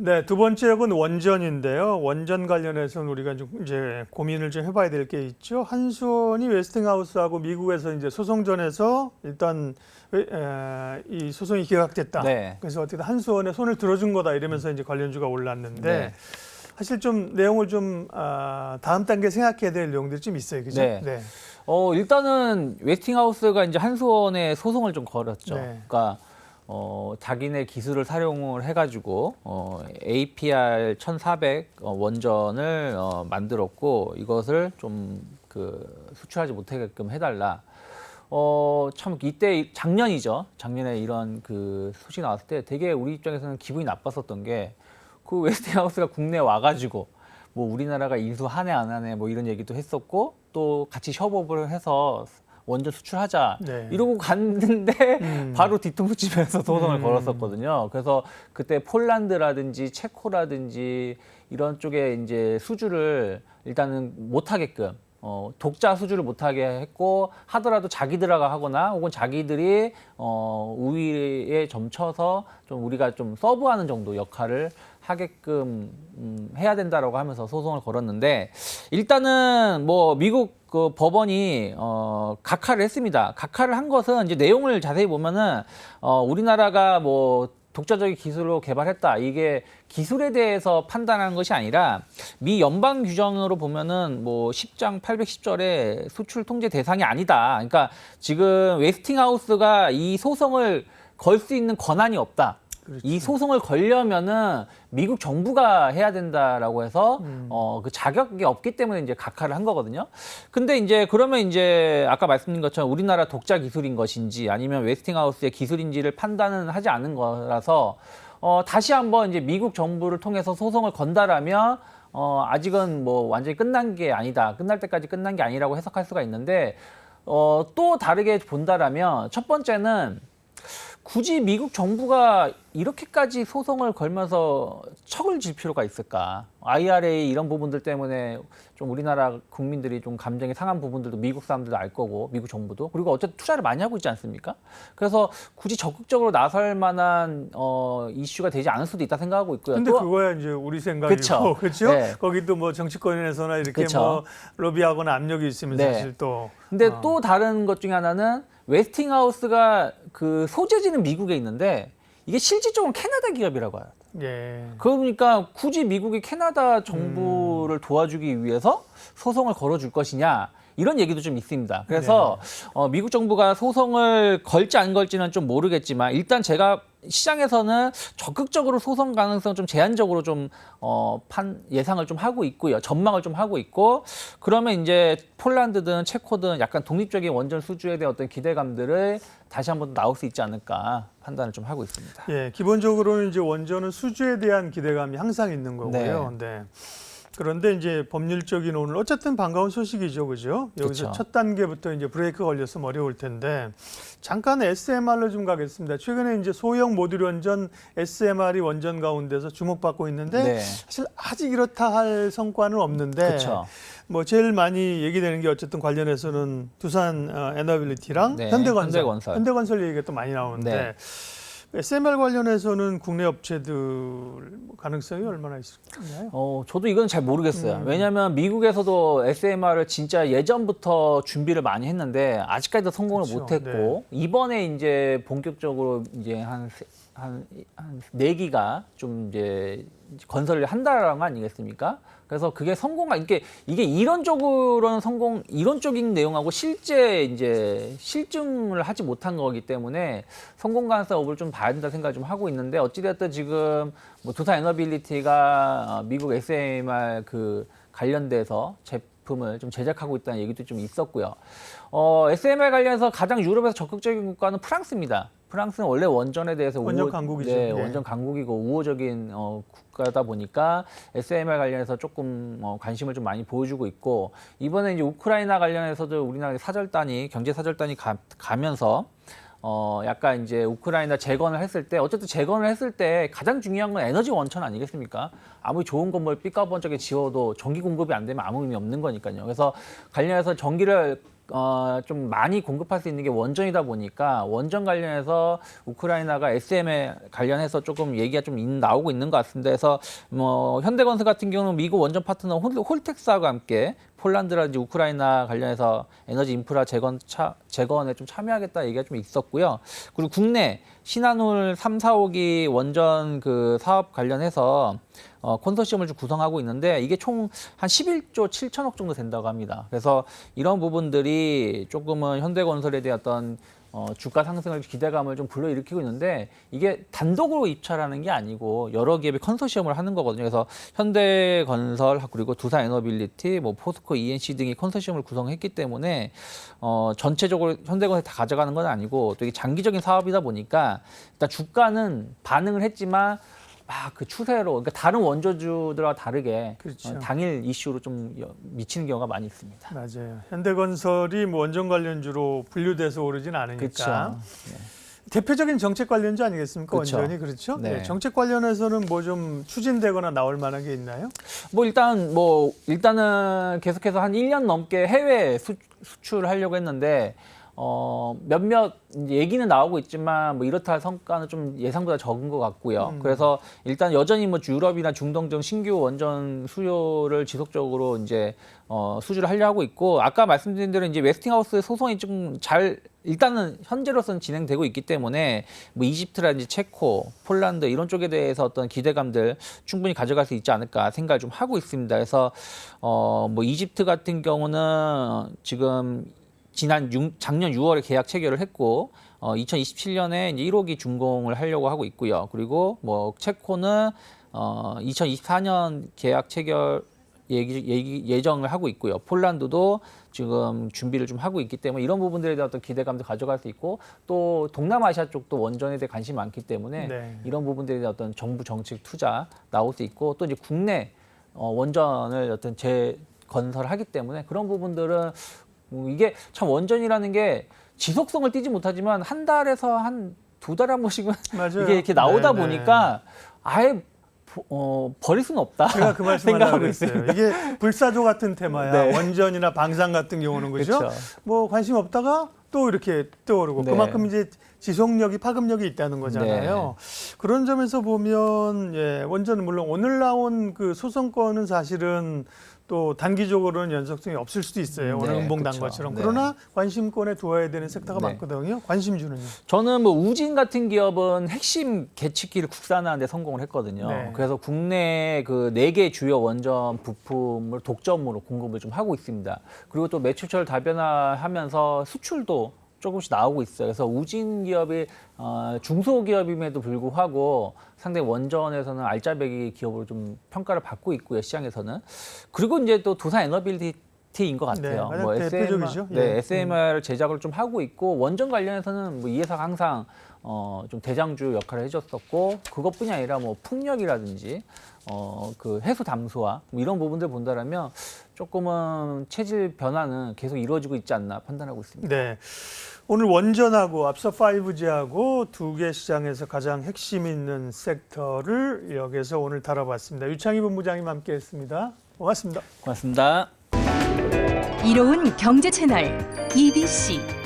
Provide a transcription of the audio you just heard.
네, 두 번째 역은 원전인데요. 원전 관련해서는 우리가 좀 이제 고민을 좀 해봐야 될 게 있죠. 한수원이 웨스팅하우스하고 미국에서 이제 소송전에서 일단 이 소송이 기각됐다. 네. 그래서 어떻게 한수원에 손을 들어준 거다 이러면서 이제 관련주가 올랐는데 네. 사실 좀 내용을 좀 다음 단계 생각해야 될 내용들이 좀 있어요, 그죠? 네. 일단은 웨스팅하우스가 이제 한수원에 소송을 좀 걸었죠. 네. 그러니까 자기네 기술을 사용을 해가지고 APR 1400 원전을 만들었고 이것을 좀 수출하지 못하게끔 해달라. 참 이때 작년이죠. 작년에 이런 소식이 나왔을 때 되게 우리 입장에서는 기분이 나빴었던 게 그 웨스팅하우스가 국내에 와가지고 뭐 우리나라가 인수하네 안 하네 뭐 이런 얘기도 했었고 또 같이 협업을 해서 원전 수출하자 네. 이러고 갔는데 바로 뒤통수 치면서 소송을 걸었었거든요. 그래서 그때 폴란드라든지 체코라든지 이런 쪽에 이제 수주를 일단은 못하게끔 독자 수주를 못하게 했고 하더라도 자기들아가 하거나 혹은 자기들이 우위에 점쳐서 좀 우리가 좀 서브하는 정도 역할을 하게끔 해야 된다라고 하면서 소송을 걸었는데 일단은 뭐 미국 그 법원이 각하를 했습니다. 각하를 한 것은 이제 내용을 자세히 보면은 우리나라가 뭐 독자적인 기술로 개발했다. 이게 기술에 대해서 판단하는 것이 아니라 미 연방 규정으로 보면은 뭐 10장 810절에 수출 통제 대상이 아니다. 그러니까 지금 웨스팅하우스가 이 소송을 걸 수 있는 권한이 없다. 그렇죠. 이 소송을 걸려면은 미국 정부가 해야 된다라고 해서 그 자격이 없기 때문에 이제 각하를 한 거거든요. 근데 이제 그러면 이제 아까 말씀드린 것처럼 우리나라 독자 기술인 것인지 아니면 웨스팅하우스의 기술인지를 판단은 하지 않은 거라서 다시 한번 이제 미국 정부를 통해서 소송을 건다라면 아직은 뭐 완전히 끝난 게 아니다. 끝날 때까지 끝난 게 아니라고 해석할 수가 있는데 또 다르게 본다라면 첫 번째는 굳이 미국 정부가 이렇게까지 소송을 걸면서 척을 질 필요가 있을까? IRA 이런 부분들 때문에 좀 우리나라 국민들이 좀 감정이 상한 부분들도 미국 사람들도 알 거고 미국 정부도 그리고 어쨌든 투자를 많이 하고 있지 않습니까? 그래서 굳이 적극적으로 나설 만한 이슈가 되지 않을 수도 있다 생각하고 있고요. 근데 또 그거야 이제 우리 생각이고 그쵸. 그렇죠? 네. 거기도 뭐 정치권에서나 이렇게 그쵸. 뭐 로비하거나 압력이 있으면 네. 사실 또 근데 또 다른 것 중에 하나는 웨스팅하우스가 그 소재지는 미국에 있는데 이게 실질적으로 캐나다 기업이라고 해요. 예. 그러니까 굳이 미국이 캐나다 정부를 도와주기 위해서 소송을 걸어줄 것이냐 이런 얘기도 좀 있습니다. 그래서 미국 정부가 소송을 걸지 안 걸지는 좀 모르겠지만 일단 제가 시장에서는 적극적으로 소송 가능성 좀 제한적으로 좀 예상을 좀 하고 있고요. 전망을 좀 하고 있고 그러면 이제 폴란드든 체코든 약간 독립적인 원전 수주에 대한 어떤 기대감들을 다시 한번 나올 수 있지 않을까 판단을 좀 하고 있습니다. 예, 기본적으로는 이제 원전은 수주에 대한 기대감이 항상 있는 거고요. 네. 그런데 이제 법률적인 오늘 어쨌든 반가운 소식이죠, 그죠? 여기서 그쵸. 첫 단계부터 이제 브레이크가 걸렸으면 어려울 텐데 잠깐 SMR로 좀 가겠습니다. 최근에 이제 소형 모듈 원전 SMR이 원전 가운데서 주목받고 있는데 네. 사실 아직 이렇다 할 성과는 없는데 그쵸. 뭐 제일 많이 얘기되는 게 어쨌든 관련해서는 두산 에너빌리티랑 네, 현대건설. 현대건설. 현대건설 얘기가 또 많이 나오는데 네. SMR 관련해서는 국내 업체들 가능성이 얼마나 있을까요? 저도 이건 잘 모르겠어요. 왜냐하면 미국에서도 SMR을 진짜 예전부터 준비를 많이 했는데 아직까지도 성공을 그렇죠. 못했고 이번에 이제 본격적으로 이제 한 4기가 좀 이제 건설을 한다라는 거 아니겠습니까? 그래서 그게 이게 이론적으로는 이론적인 내용하고 실제 이제 실증을 하지 못한 거기 때문에 성공 가능성을 좀 봐야 된다 생각을 좀 하고 있는데 어찌됐든 지금 뭐 두산 에너빌리티가 미국 SMR 관련돼서 제품을 좀 제작하고 있다는 얘기도 좀 있었고요. SMR 관련해서 가장 유럽에서 적극적인 국가는 프랑스입니다. 프랑스는 원래 원전에 대해서 원전 강국이죠. 네, 네. 원전 강국이고 우호적인 국가다 보니까 SMR 관련해서 조금 관심을 좀 많이 보여주고 있고 이번에 이제 우크라이나 관련해서도 우리나라 경제 사절단이 가면서 약간 이제 우크라이나 재건을 했을 때 어쨌든 재건을 했을 때 가장 중요한 건 에너지 원천 아니겠습니까? 아무리 좋은 건물 삐까번쩍게 지어도 전기 공급이 안 되면 아무 의미 없는 거니까요. 그래서 관련해서 전기를 좀 많이 공급할 수 있는 게 원전이다 보니까 원전 관련해서 우크라이나가 SM에 관련해서 조금 얘기가 좀 나오고 있는 것 같습니다. 그래서 뭐 현대건설 같은 경우는 미국 원전 파트너 홀텍스하고 함께 폴란드라든지 우크라이나 관련해서 에너지 인프라 재건에 좀 참여하겠다 얘기가 좀 있었고요. 그리고 국내 신한울 3, 4호기 원전 그 사업 관련해서 컨소시엄을 좀 구성하고 있는데 이게 총 한 11조 7천억 정도 된다고 합니다. 그래서 이런 부분들이 조금은 현대건설에 대한 어떤 주가 상승을 기대감을 좀 불러일으키고 있는데 이게 단독으로 입찰하는 게 아니고 여러 기업이 컨소시엄을 하는 거거든요. 그래서 현대건설 그리고 두산에너빌리티, 뭐 포스코, ENC 등이 컨소시엄을 구성했기 때문에 전체적으로 현대건설이 다 가져가는 건 아니고 또 이게 장기적인 사업이다 보니까 일단 주가는 반응을 했지만 그 추세로 그러니까 다른 원조주들과 다르게 그렇죠. 당일 이슈로 좀 미치는 경우가 많이 있습니다. 맞아요. 현대건설이 뭐 원전 관련주로 분류돼서 오르진 않으니까. 그렇죠. 대표적인 정책 관련주 아니겠습니까? 그렇죠. 원전이 그렇죠. 네. 네, 정책 관련해서는 뭐 좀 추진되거나 나올 만한 게 있나요? 일단은 계속해서 한 1년 넘게 해외 수출하려고 했는데 몇몇 얘기는 나오고 있지만 뭐 이렇다 할 성과는 좀 예상보다 적은 것 같고요. 그래서 일단 여전히 뭐 유럽이나 중동 등 신규 원전 수요를 지속적으로 이제 수주를 하려 하고 있고 아까 말씀드린 대로 이제 웨스팅하우스 소송이 좀 일단은 현재로서는 진행되고 있기 때문에 뭐 이집트라든지 체코, 폴란드 이런 쪽에 대해서 어떤 기대감들 충분히 가져갈 수 있지 않을까 생각을 좀 하고 있습니다. 그래서 뭐 이집트 같은 경우는 지금 작년 6월에 계약 체결을 했고 2027년에 이제 1호기 준공을 하려고 하고 있고요. 그리고 뭐 체코는 2024년 계약 체결 예정을 하고 있고요. 폴란드도 지금 준비를 좀 하고 있기 때문에 이런 부분들에 대한 어떤 기대감도 가져갈 수 있고 또 동남아시아 쪽도 원전에 대해 관심이 많기 때문에 네. 이런 부분들에 대한 어떤 정부 정책 투자 나올 수 있고 또 이제 국내 원전을 어떤 재건설하기 때문에 그런 부분들은 이게 참 원전이라는 게 지속성을 띠지 못하지만 한 달에서 한 2달에 한 번씩은 맞아요. 이게 이렇게 나오다 네, 보니까 아예 버릴 수는 없다. 제가 그 말씀하려고 생각하고 했어요. 있습니다. 이게 불사조 같은 테마야. 네. 원전이나 방산 같은 경우는 그죠? 그렇죠. 뭐 관심 없다가 또 이렇게 떠오르고 네. 그만큼 이제 지속력이 파급력이 있다는 거잖아요. 그런 점에서 보면 원전은 물론 오늘 나온 그 소송권은 사실은 또 단기적으로는 연속성이 없을 수도 있어요. 오늘 네, 음봉 단 그렇죠. 것처럼. 네. 그러나 관심권에 두어야 되는 섹터가 네. 많거든요. 관심주는요. 저는 뭐 우진 같은 기업은 핵심 계측기를 국산화하는 데 성공을 했거든요. 네. 그래서 국내 그 4개 주요 원전 부품을 독점으로 공급을 좀 하고 있습니다. 그리고 또 매출처를 다변화하면서 수출도 조금씩 나오고 있어요. 그래서 우진 기업이 중소기업임에도 불구하고 상당히 원전에서는 알짜배기 기업으로 좀 평가를 받고 있고요. 시장에서는. 그리고 이제 또 두산에너빌리티인 것 같아요. 네, 뭐 대표적이죠. SMR 제작을 좀 하고 있고 원전 관련해서는 뭐 이 회사가 항상 좀 대장주 역할을 해줬었고 그것뿐이 아니라 뭐 풍력이라든지 그 해수 담수화 뭐 이런 부분들 본다라면 조금은 체질 변화는 계속 이루어지고 있지 않나 판단하고 있습니다. 네. 오늘 원전하고 앞서 5G하고 두 개 시장에서 가장 핵심 있는 섹터를 여기서 오늘 다뤄봤습니다. 유창희 본부장님 함께했습니다. 고맙습니다. 고맙습니다. 이로운 경제 채널 EBC